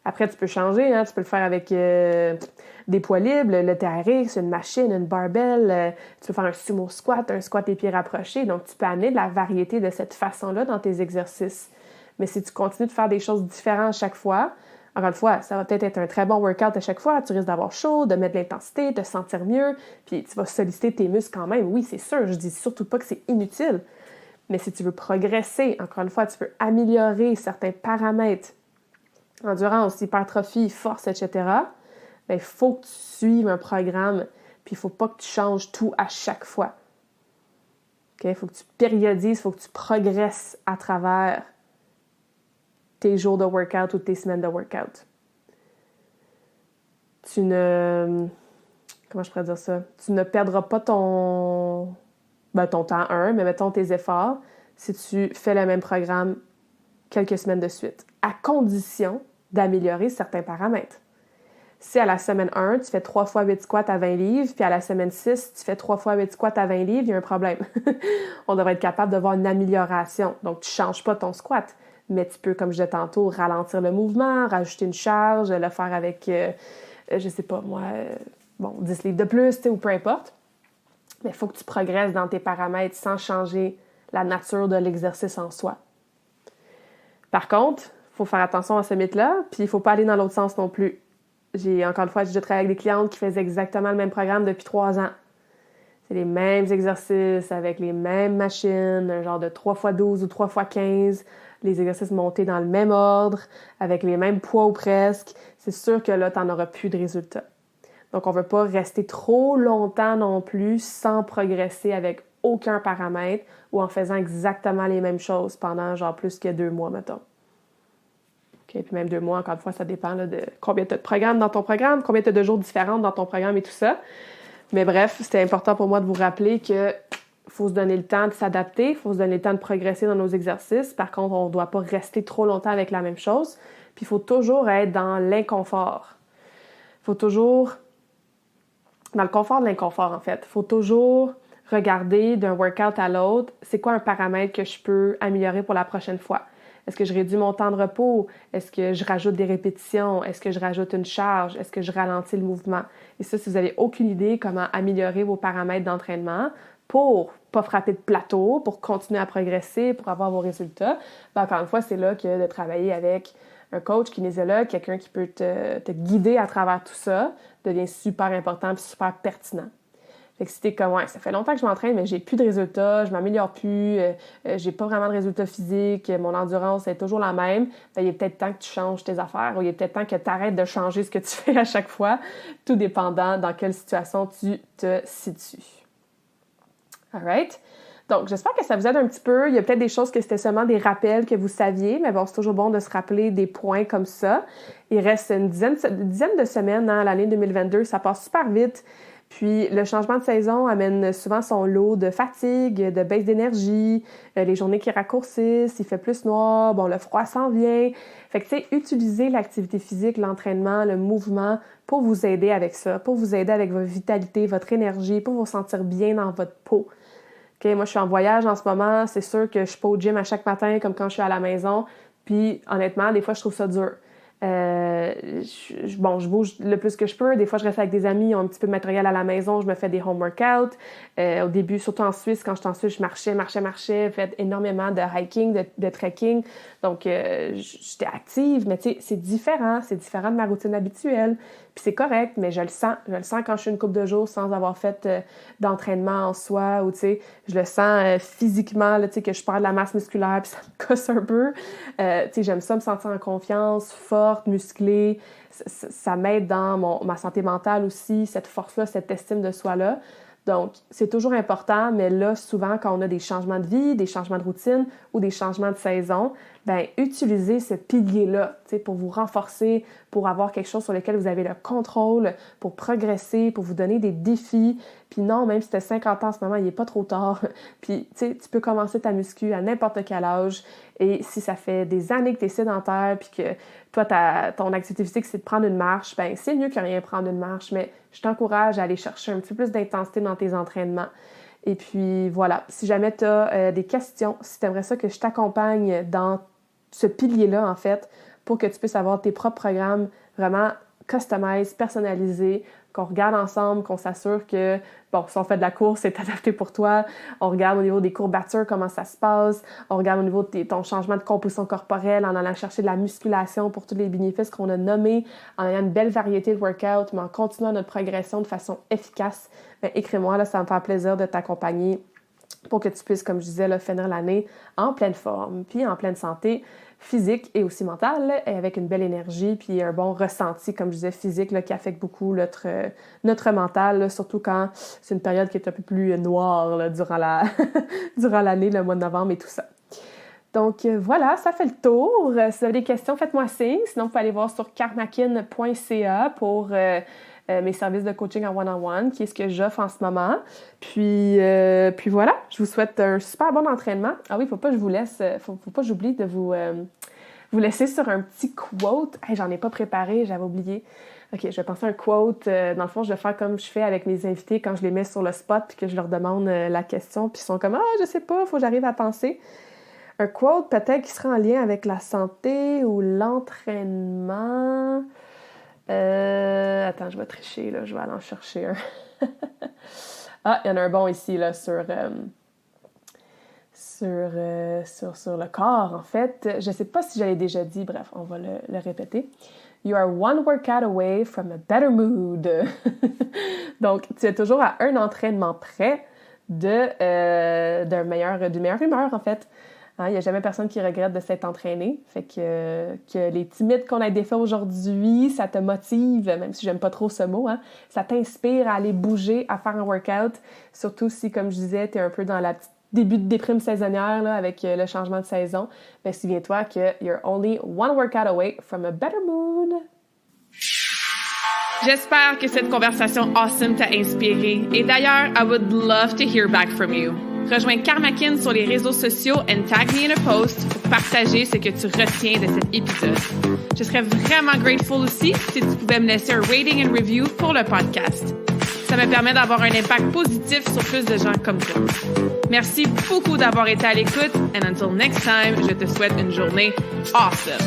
Après, tu peux changer, hein? Tu peux le faire avec des poids libres, le TRX, une machine, une barbell, tu peux faire un sumo squat, un squat les pieds rapprochés. Donc, tu peux amener de la variété de cette façon-là dans tes exercices. Mais si tu continues de faire des choses différentes à chaque fois, encore une fois, ça va peut-être être un très bon workout à chaque fois, tu risques d'avoir chaud, de mettre de l'intensité, de te sentir mieux, puis tu vas solliciter tes muscles quand même. Oui, c'est sûr, je dis surtout pas que c'est inutile. Mais si tu veux progresser, encore une fois, tu veux améliorer certains paramètres, endurance, hypertrophie, force, etc., bien, il faut que tu suives un programme, puis il ne faut pas que tu changes tout à chaque fois. Okay? Il faut que tu périodises, il faut que tu progresses à travers tes jours de workout ou tes semaines de workout. Comment je pourrais dire ça? Tu ne perdras pas ton temps 1, mais mettons tes efforts, si tu fais le même programme quelques semaines de suite, à condition d'améliorer certains paramètres. Si à la semaine 1, tu fais 3 fois 8 squats à 20 livres, puis à la semaine 6, tu fais 3 fois 8 squats à 20 livres, il y a un problème. On devrait être capable de voir une amélioration. Donc, tu ne changes pas ton squat, mais tu peux, comme je disais tantôt, ralentir le mouvement, rajouter une charge, le faire avec, 10 livres de plus, ou peu importe. Mais il faut que tu progresses dans tes paramètres sans changer la nature de l'exercice en soi. Par contre, il faut faire attention à ce mythe-là, puis il ne faut pas aller dans l'autre sens non plus. J'ai déjà travaillé avec des clientes qui faisaient exactement le même programme depuis 3 ans. C'est les mêmes exercices, avec les mêmes machines, un genre de 3x12 ou 3x15, les exercices montés dans le même ordre, avec les mêmes poids ou presque. C'est sûr que là, tu n'en auras plus de résultats. Donc, on ne veut pas rester trop longtemps non plus sans progresser avec aucun paramètre ou en faisant exactement les mêmes choses pendant genre plus que 2 mois, mettons. Okay, puis même 2 mois, encore une fois, ça dépend là, de combien tu as de programmes dans ton programme, combien tu as de jours différents dans ton programme et tout ça. Mais bref, c'était important pour moi de vous rappeler qu'il faut se donner le temps de s'adapter, il faut se donner le temps de progresser dans nos exercices. Par contre, on ne doit pas rester trop longtemps avec la même chose. Puis il faut toujours être dans l'inconfort. Il faut toujours... Dans le confort de l'inconfort, en fait. Il faut toujours regarder d'un workout à l'autre, c'est quoi un paramètre que je peux améliorer pour la prochaine fois. Est-ce que je réduis mon temps de repos? Est-ce que je rajoute des répétitions? Est-ce que je rajoute une charge? Est-ce que je ralentis le mouvement? Et ça, si vous n'avez aucune idée comment améliorer vos paramètres d'entraînement pour pas frapper de plateau, pour continuer à progresser, pour avoir vos résultats, bien, encore une fois, c'est là que de travailler avec un coach, kinésiologue, quelqu'un qui peut te guider à travers tout ça, devient super important et super pertinent. Fait que si t'es comme, ouais, ça fait longtemps que je m'entraîne, mais j'ai plus de résultats, je m'améliore plus, j'ai pas vraiment de résultats physiques, mon endurance est toujours la même, bien, il est peut-être temps que tu changes tes affaires ou il est peut-être temps que tu arrêtes de changer ce que tu fais à chaque fois, tout dépendant dans quelle situation tu te situes. Alright? Donc, j'espère que ça vous aide un petit peu. Il y a peut-être des choses que c'était seulement des rappels que vous saviez, mais bon, c'est toujours bon de se rappeler des points comme ça. Il reste une dizaine de semaines dans l'année 2022, ça passe super vite. Puis, le changement de saison amène souvent son lot de fatigue, de baisse d'énergie, les journées qui raccourcissent, il fait plus noir, bon, le froid s'en vient. Fait que, tu sais, utilisez l'activité physique, l'entraînement, le mouvement pour vous aider avec ça, pour vous aider avec votre vitalité, votre énergie, pour vous sentir bien dans votre peau. Okay, moi, je suis en voyage en ce moment, c'est sûr que je suis pas au gym à chaque matin comme quand je suis à la maison. Puis, honnêtement, des fois, je trouve ça dur. Je bouge le plus que je peux. Des fois, je reste avec des amis, ils ont un petit peu de matériel à la maison, je me fais des home workouts. Au début, surtout en Suisse, quand j'étais en Suisse, je marchais, fait énormément de hiking, de trekking. Donc, j'étais active, mais tu sais, c'est différent de ma routine habituelle. Puis c'est correct, mais je le sens quand je suis une couple de jours sans avoir fait d'entraînement en soi, ou tu sais, je le sens physiquement, là, tu sais, que je perds de la masse musculaire, puis ça me casse un peu. Tu sais, j'aime ça me sentir en confiance, forte, forte, musclée. Ça m'aide dans ma santé mentale aussi, cette force-là, cette estime de soi-là. Donc, c'est toujours important, mais là, souvent, quand on a des changements de vie, des changements de routine ou des changements de saison, bien, utilisez ce pilier-là, tu sais, pour vous renforcer, pour avoir quelque chose sur lequel vous avez le contrôle, pour progresser, pour vous donner des défis. Puis non, même si tu as 50 ans en ce moment, il n'est pas trop tard. Puis, tu sais, tu peux commencer ta muscu à n'importe quel âge. Et si ça fait des années que tu es sédentaire, puis que toi, ton activité physique, c'est de prendre une marche, bien, c'est mieux que rien prendre une marche, mais je t'encourage à aller chercher un petit peu plus d'intensité dans tes entraînements. Et puis, voilà, si jamais tu as des questions, si tu aimerais ça que je t'accompagne dans ce pilier-là, en fait, pour que tu puisses avoir tes propres programmes vraiment customized, personnalisés, qu'on regarde ensemble, qu'on s'assure que, bon, si on fait de la course, c'est adapté pour toi. On regarde au niveau des courbatures, comment ça se passe. On regarde au niveau de ton changement de composition corporelle, en allant chercher de la musculation pour tous les bénéfices qu'on a nommés, en ayant une belle variété de workouts, mais en continuant notre progression de façon efficace. Bien, écris-moi, là, ça va me faire plaisir de t'accompagner pour que tu puisses, comme je disais, là, finir l'année en pleine forme, puis en pleine santé physique et aussi mentale, et avec une belle énergie, puis un bon ressenti, comme je disais, physique, là, qui affecte beaucoup notre mental, là, surtout quand c'est une période qui est un peu plus noire là, durant l'année, le mois de novembre et tout ça. Donc voilà, ça fait le tour. Si vous avez des questions, faites-moi signe. Sinon, vous pouvez aller voir sur karmakin.ca pour mes services de coaching en one-on-one, qui est ce que j'offre en ce moment. Puis voilà, je vous souhaite un super bon entraînement. Ah oui, faut pas que je vous laisse, faut pas que j'oublie de vous laisser sur un petit quote. Hey, j'en ai pas préparé, j'avais oublié. OK, je vais penser à un quote. Dans le fond, je vais faire comme je fais avec mes invités quand je les mets sur le spot puis que je leur demande la question. Puis ils sont comme « Ah, je sais pas, faut que j'arrive à penser. » Un quote peut-être qui sera en lien avec la santé ou l'entraînement. Attends, je vais tricher, là. Je vais aller en chercher un. Ah, il y en a un bon ici, là, sur le corps, en fait. Je sais pas si je l'ai déjà dit, bref, on va le répéter. You are one workout away from a better mood. Donc, tu es toujours à un entraînement près d'une meilleure humeur, en fait. Il n'y a jamais personne qui regrette de s'être entraîné. Fait que les timides qu'on a défaits aujourd'hui, ça te motive, même si j'aime pas trop ce mot, hein, ça t'inspire à aller bouger, à faire un workout. Surtout si, comme je disais, tu es un peu dans la petite début de déprime saisonnière là, avec le changement de saison. Bien, souviens-toi que you're only one workout away from a better mood. J'espère que cette conversation awesome t'a inspiré. Et d'ailleurs, I would love to hear back from you. Rejoins Karmakin sur les réseaux sociaux and tag me in a post pour partager ce que tu retiens de cet épisode. Je serais vraiment grateful aussi si tu pouvais me laisser un rating and review pour le podcast. Ça me permet d'avoir un impact positif sur plus de gens comme toi. Merci beaucoup d'avoir été à l'écoute and until next time, je te souhaite une journée awesome.